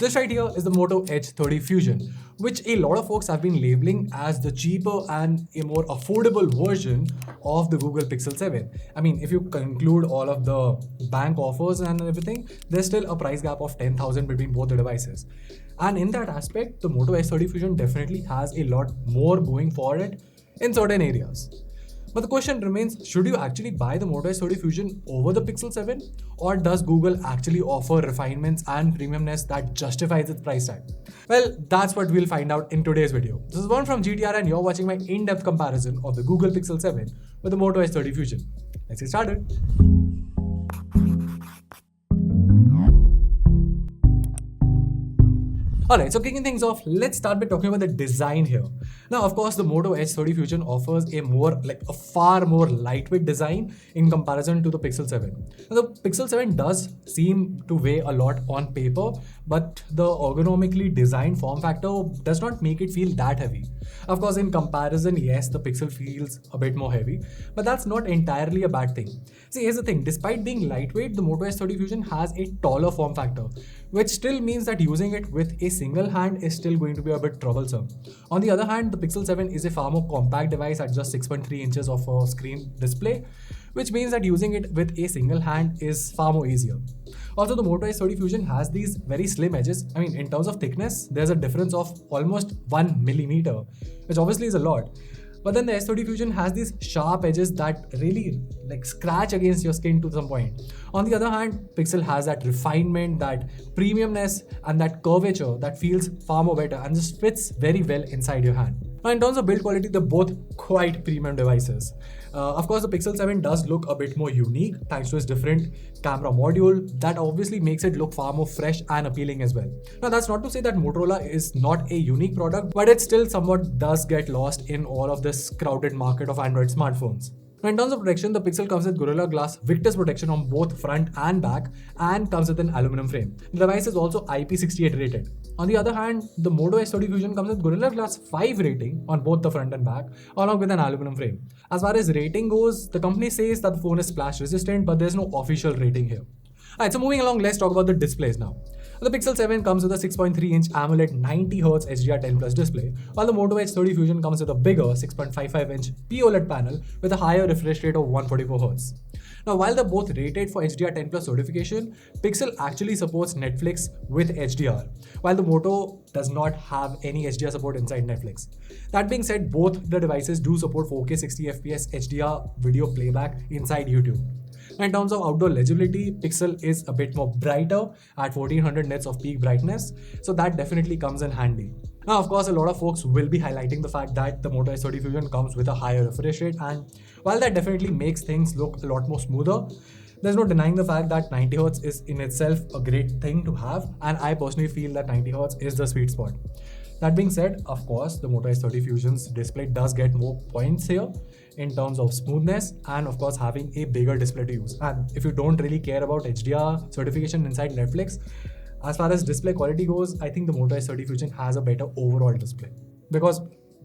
This right here is the Moto Edge 30 Fusion, which a lot of folks have been labeling as the cheaper and a more affordable version of the Google Pixel 7. I mean, if you conclude all of the bank offers and everything, there's still a price gap of 10,000 between both the devices. And in that aspect, the Moto Edge 30 Fusion definitely has a lot more going for it in certain areas. But the question remains, should you actually buy the Moto Edge 30 Fusion over the Pixel 7? Or does Google actually offer refinements and premiumness that justifies its price tag? Well, that's what we'll find out in today's video. This is Varun from GTR and you're watching my in-depth comparison of the Google Pixel 7 with the Moto Edge 30 Fusion. Let's get started. Alright, so kicking things off, let's start by talking about the design here. Now, of course, the Moto Edge 30 Fusion offers a far more lightweight design in comparison to the Pixel 7. Now, the Pixel 7 does seem to weigh a lot on paper, but the ergonomically designed form factor does not make it feel that heavy. Of course, in comparison, yes, the Pixel feels a bit more heavy, but that's not entirely a bad thing. See, here's the thing, despite being lightweight, the Moto Edge 30 Fusion has a taller form factor, which still means that using it with a single hand is still going to be a bit troublesome. On the other hand, the Pixel 7 is a far more compact device at just 6.3 inches of a screen display, which means that using it with a single hand is far more easier. Also, the Moto Edge 30 Fusion has these very slim edges. I mean, in terms of thickness, there's a difference of almost 1 millimeter, which obviously is a lot. But then the S30 Fusion has these sharp edges that really scratch against your skin to some point. On the other hand, Pixel has that refinement, that premiumness, and that curvature that feels far more better and just fits very well inside your hand. Now, in terms of build quality, they're both quite premium devices. Of course, the Pixel 7 does look a bit more unique thanks to its different camera module. That obviously makes it look far more fresh and appealing as well. Now, that's not to say that Motorola is not a unique product, but it still somewhat does get lost in all of this crowded market of Android smartphones. Now, in terms of protection, the Pixel comes with Gorilla Glass Victus protection on both front and back and comes with an aluminum frame. The device is also IP68 rated. On the other hand, the Moto Edge 30 Fusion comes with Gorilla Glass 5 rating on both the front and back, along with an aluminum frame. As far as rating goes, the company says that the phone is splash resistant, but there's no official rating here. Alright, so moving along, let's talk about the displays now. The Pixel 7 comes with a 6.3-inch AMOLED 90Hz HDR10 Plus display, while the Moto Edge 30 Fusion comes with a bigger 6.55-inch POLED panel with a higher refresh rate of 144Hz. Now, while they're both rated for HDR10 Plus certification, Pixel actually supports Netflix with HDR, while the Moto does not have any HDR support inside Netflix. That being said, both the devices do support 4K 60fps HDR video playback inside YouTube. Now, in terms of outdoor legibility, Pixel is a bit more brighter at 1400 nits of peak brightness, so that definitely comes in handy. Now, of course, a lot of folks will be highlighting the fact that the Moto Edge 30 Fusion comes with a higher refresh rate, and while that definitely makes things look a lot more smoother, there's no denying the fact that 90Hz is in itself a great thing to have, and I personally feel that 90Hz is the sweet spot. That being said, of course, the Moto Edge 30 Fusion's display does get more points here in terms of smoothness and of course having a bigger display to use. And if you don't really care about HDR certification inside Netflix, as far as display quality goes, I think the Moto Edge 30 Fusion has a better overall display. Because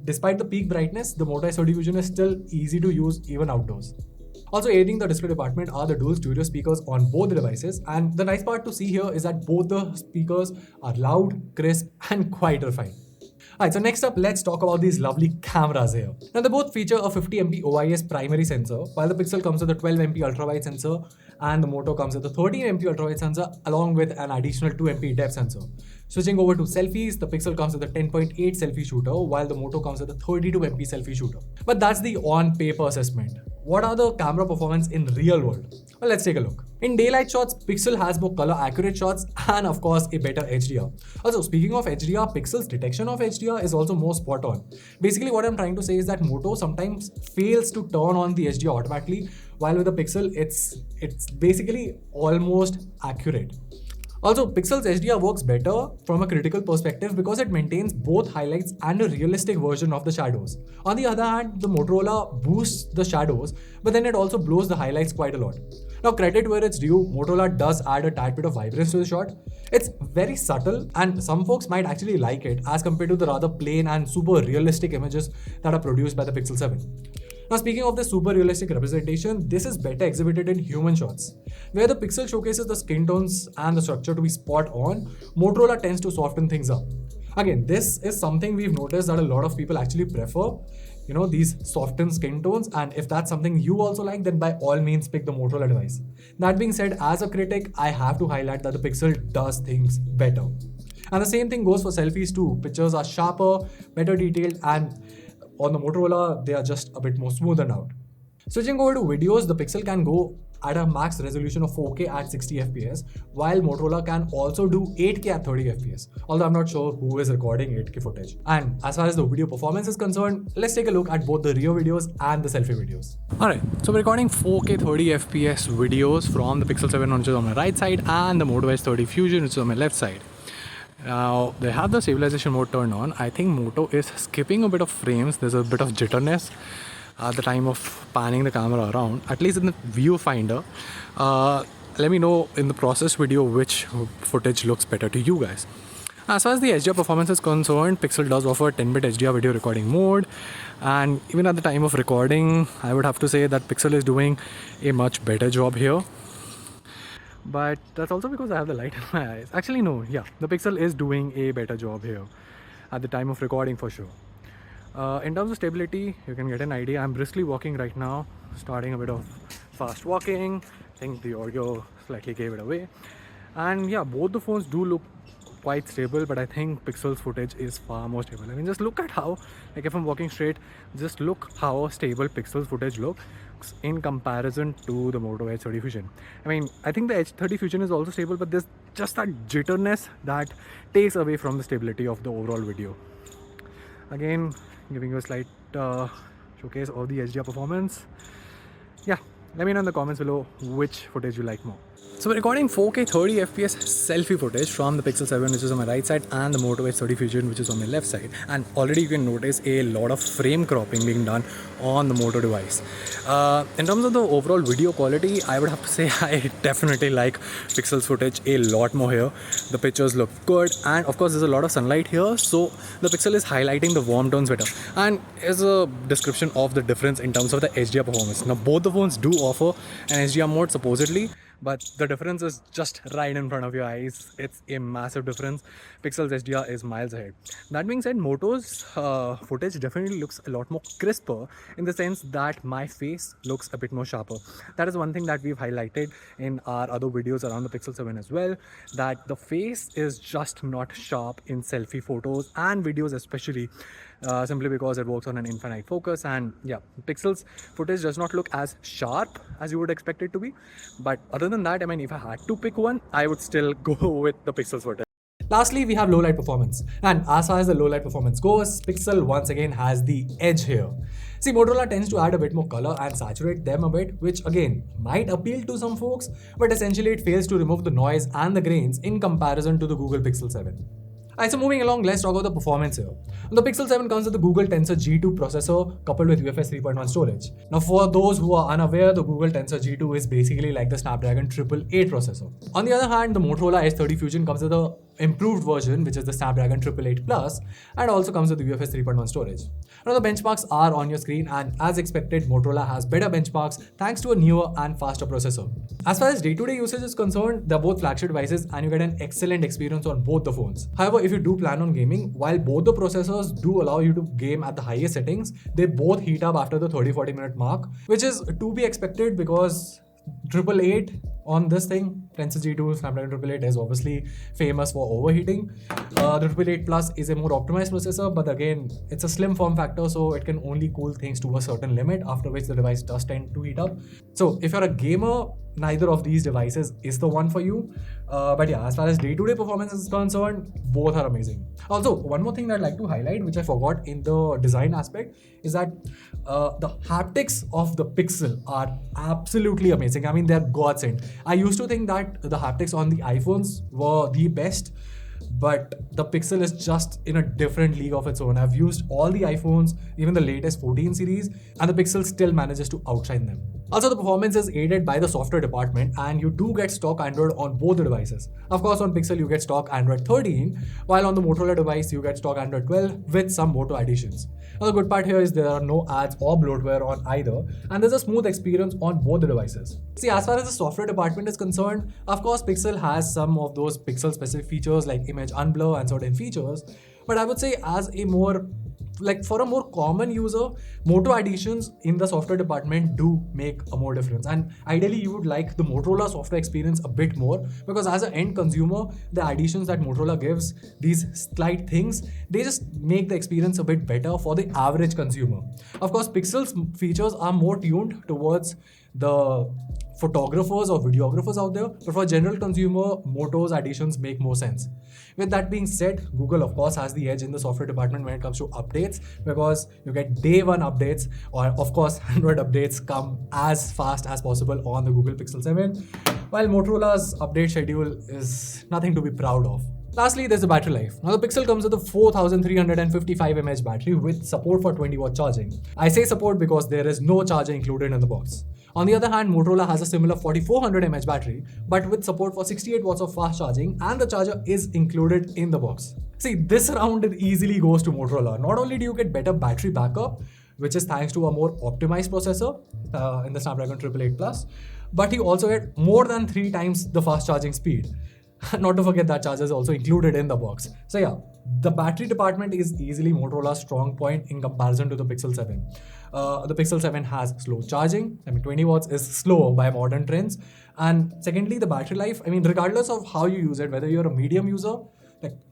despite the peak brightness, the Moto Edge 30 Fusion is still easy to use even outdoors. Also aiding the display department are the dual stereo speakers on both the devices, and the nice part to see here is that both the speakers are loud, crisp and quite refined. Alright, so next up, let's talk about these lovely cameras here. Now, they both feature a 50MP OIS primary sensor, while the Pixel comes with a 12MP ultrawide sensor and the Moto comes with a 13MP ultrawide sensor along with an additional 2MP depth sensor. Switching over to selfies, the Pixel comes with a 10.8 selfie shooter, while the Moto comes with a 32MP selfie shooter. But that's the on-paper assessment. What are the camera performance in real world? Well, let's take a look. In daylight shots, Pixel has more color accurate shots and of course a better HDR. Also, speaking of HDR, Pixel's detection of HDR is also more spot on. Basically, what I'm trying to say is that Moto sometimes fails to turn on the HDR automatically, while with the Pixel, it's basically almost accurate. Also, Pixel's HDR works better from a critical perspective because it maintains both highlights and a realistic version of the shadows. On the other hand, the Motorola boosts the shadows, but then it also blows the highlights quite a lot. Now, credit where it's due, Motorola does add a tad bit of vibrance to the shot. It's very subtle and some folks might actually like it as compared to the rather plain and super realistic images that are produced by the Pixel 7. Now, speaking of the super realistic representation, this is better exhibited in human shots. Where the pixel showcases the skin tones and the structure to be spot on, Motorola tends to soften things up. Again, this is something we've noticed that a lot of people actually prefer, these softened skin tones. And if that's something you also like, then by all means pick the Motorola device. That being said, as a critic, I have to highlight that the Pixel does things better. And the same thing goes for selfies too. Pictures are sharper, better detailed, and on the Motorola, they are just a bit more smoothened out. Switching over to videos, the Pixel can go at a max resolution of 4K at 60 FPS, while Motorola can also do 8K at 30 FPS, although I'm not sure who is recording 8K footage. And as far as the video performance is concerned, let's take a look at both the rear videos and the selfie videos. Alright, so we're recording 4K 30 FPS videos from the Pixel 7, which is on my right side, and the Moto Edge 30 Fusion, which is on my left side. Now, they have the stabilization mode turned on. I think Moto is skipping a bit of frames. There's a bit of jitterness at the time of panning the camera around, at least in the viewfinder. Let me know in the process video which footage looks better to you guys. As far as the HDR performance is concerned, Pixel does offer 10-bit HDR video recording mode, and even at the time of recording, I would have to say that Pixel is doing a much better job here. But that's also because I have the light in my eyes. Actually, no, yeah, the Pixel is doing a better job here at the time of recording for sure. In terms of stability, you can get an idea. I'm briskly walking right now, starting a bit of fast walking. I think the audio slightly gave it away. And yeah, both the phones do look quite stable, but I think Pixel's footage is far more stable. I mean, just look at how, like if I'm walking straight, just look how stable Pixel's footage looks in comparison to the Moto Edge 30 Fusion. I mean, I think the Edge 30 Fusion is also stable, but there's just that jitterness that takes away from the stability of the overall video. Again, giving you a slight showcase of the HDR performance. Yeah, let me know in the comments below which footage you like more. So we're recording 4K 30 FPS selfie footage from the Pixel 7, which is on my right side, and the Moto Edge 30 Fusion, which is on my left side. And already you can notice a lot of frame cropping being done on the Moto device. In terms of the overall video quality, I would have to say I definitely like Pixel's footage a lot more here. The pictures look good, and of course there's a lot of sunlight here, so the Pixel is highlighting the warm tones better. And here's a description of the difference in terms of the HDR performance. Now both the phones do offer an HDR mode supposedly, but the difference is just right in front of your eyes. It's a massive difference. Pixel's HDR is miles ahead. That being said, Moto's footage definitely looks a lot more crisper, in the sense that my face looks a bit more sharper. That is one thing that we've highlighted in our other videos around the Pixel 7 as well, that the face is just not sharp in selfie photos and videos especially, simply because it works on an infinite focus. And yeah, Pixel's footage does not look as sharp as you would expect it to be. But other than that, I mean, if I had to pick one, I would still go with the Pixel's footage. Lastly, we have low light performance. And as far as the low light performance goes, Pixel once again has the edge here. See, Motorola tends to add a bit more color and saturate them a bit, which again might appeal to some folks, but essentially it fails to remove the noise and the grains in comparison to the Google Pixel 7. Alright, so moving along, let's talk about the performance here. The Pixel 7 comes with the Google Tensor G2 processor coupled with UFS 3.1 storage. Now, for those who are unaware, the Google Tensor G2 is basically like the Snapdragon 888 processor. On the other hand, the Motorola Edge 30 Fusion comes with the improved version, which is the Snapdragon 888 Plus, and also comes with the UFS 3.1 storage. Now, the benchmarks are on your screen, and as expected, Motorola has better benchmarks thanks to a newer and faster processor. As far as day-to-day usage is concerned, they're both flagship devices and you get an excellent experience on both the phones. However, if you do plan on gaming, while both the processors do allow you to game at the highest settings, they both heat up after the 30-40 minute mark, which is to be expected because 888 on this thing, Tensor G2 Snapdragon 888 is obviously famous for overheating. The 888 Plus is a more optimized processor, but again, it's a slim form factor, so it can only cool things to a certain limit, after which the device does tend to heat up. So if you're a gamer, neither of these devices is the one for you. But yeah, as far as day-to-day performance is concerned, both are amazing. Also, one more thing that I'd like to highlight, which I forgot in the design aspect, is that the haptics of the Pixel are absolutely amazing. I mean, they're godsend. I used to think that the haptics on the iPhones were the best, but the Pixel is just in a different league of its own. I've used all the iPhones, even the latest 14 series, and the Pixel still manages to outshine them. Also, the performance is aided by the software department, and you do get stock Android on both the devices. Of course, on Pixel you get stock Android 13, while on the Motorola device you get stock Android 12 with some Moto additions. Now, the good part here is there are no ads or bloatware on either, and there's a smooth experience on both the devices. See, as far as the software department is concerned, of course, Pixel has some of those Pixel-specific features like image unblur and certain features, but I would say for a more common user, Moto additions in the software department do make a more difference. And ideally, you would like the Motorola software experience a bit more, because as an end consumer, the additions that Motorola gives, these slight things, they just make the experience a bit better for the average consumer. Of course, Pixel's features are more tuned towards the photographers or videographers out there, but for general consumer, Moto's additions make more sense. With that being said, Google of course has the edge in the software department when it comes to updates, because you get day one updates, or of course Android updates come as fast as possible on the Google Pixel 7, while Motorola's update schedule is nothing to be proud of. Lastly, there's the battery life. Now, the Pixel comes with a 4355 mAh battery with support for 20-watt charging. I say support because there is no charger included in the box. On the other hand, Motorola has a similar 4400 mAh battery, but with support for 68 watts of fast charging, and the charger is included in the box. See, this round it easily goes to Motorola. Not only do you get better battery backup, which is thanks to a more optimized processor in the Snapdragon 888 Plus, but you also get more than 3 times the fast charging speed. Not to forget that charger is also included in the box. So yeah, the battery department is easily Motorola's strong point in comparison to the Pixel 7. The Pixel 7 has slow charging. 20 watts is slow by modern trends. And secondly, the battery life, regardless of how you use it, whether you're a medium user,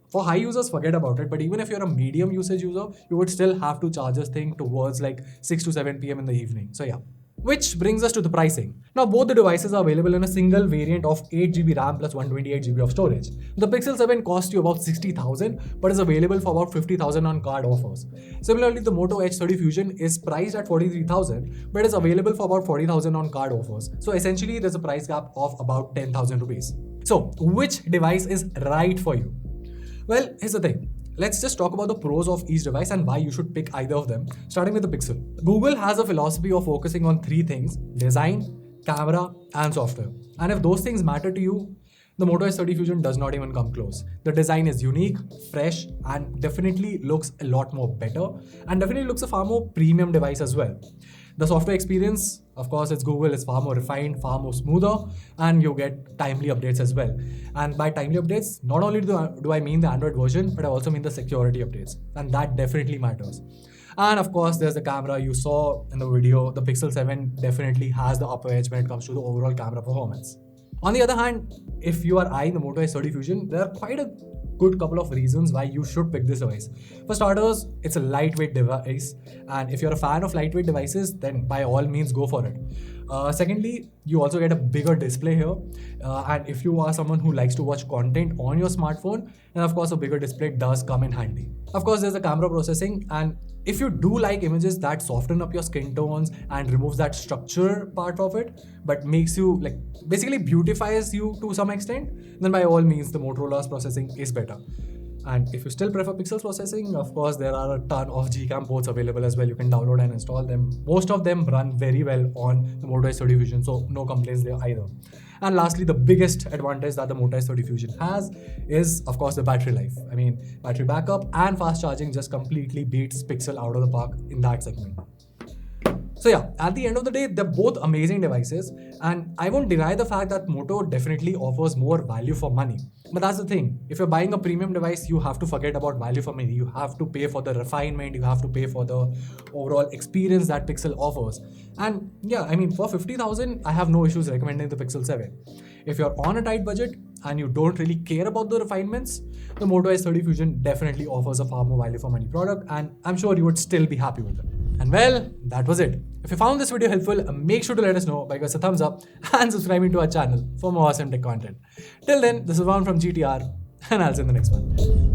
for high users, forget about it. But even if you're a medium usage user, you would still have to charge this thing towards 6 to 7 p.m. in the evening. So yeah. Which brings us to the pricing. Now, both the devices are available in a single variant of 8GB RAM plus 128GB of storage. The Pixel 7 costs you about 60,000 but is available for about 50,000 on card offers. Similarly, the Moto Edge 30 Fusion is priced at 43,000 but is available for about 40,000 on card offers. So essentially, there's a price gap of about 10,000 rupees. So, which device is right for you? Well, here's the thing. Let's just talk about the pros of each device and why you should pick either of them, starting with the Pixel. Google has a philosophy of focusing on 3 things: design, camera, and software. And if those things matter to you, the Moto Edge 30 Fusion does not even come close. The design is unique, fresh, and definitely looks a lot more better, and definitely looks a far more premium device as well. The software experience, of course, it's Google, is far more refined, far more smoother, and you get timely updates as well. And by timely updates, not only do I mean the Android version, but I also mean the security updates, and that definitely matters. And of course, there's the camera. You saw in the video, the Pixel 7 definitely has the upper edge when it comes to the overall camera performance. On the other hand, if you are eyeing the Moto Edge 30 Fusion, there are quite a good couple of reasons why you should pick this device. For starters, it's a lightweight device, and if you're a fan of lightweight devices, then by all means go for it. Secondly, you also get a bigger display here, and if you are someone who likes to watch content on your smartphone, then of course a bigger display does come in handy. Of course, there's the camera processing, and if you do like images that soften up your skin tones and removes that structure part of it, but makes you basically beautifies you to some extent, then by all means the Motorola's processing is better. And if you still prefer Pixel's processing, of course, there are a ton of Gcam ports available as well. You can download and install them. Most of them run very well on the Moto Edge 30 Fusion, so no complaints there either. And lastly, the biggest advantage that the Moto Edge 30 Fusion has is, of course, the battery life. Battery backup and fast charging just completely beats Pixel out of the park in that segment. So yeah, at the end of the day, they're both amazing devices, and I won't deny the fact that Moto definitely offers more value for money. But that's the thing, if you're buying a premium device, you have to forget about value for money. You have to pay for the refinement, you have to pay for the overall experience that Pixel offers. And yeah, for 50,000, I have no issues recommending the Pixel 7. If you're on a tight budget and you don't really care about the refinements, the Moto Edge 30 Fusion definitely offers a far more value for money product, and I'm sure you would still be happy with it. And well, that was it. If you found this video helpful, make sure to let us know by giving us a thumbs up and subscribing to our channel for more awesome tech content. Till then, this is Ron from GTR, and I'll see you in the next one.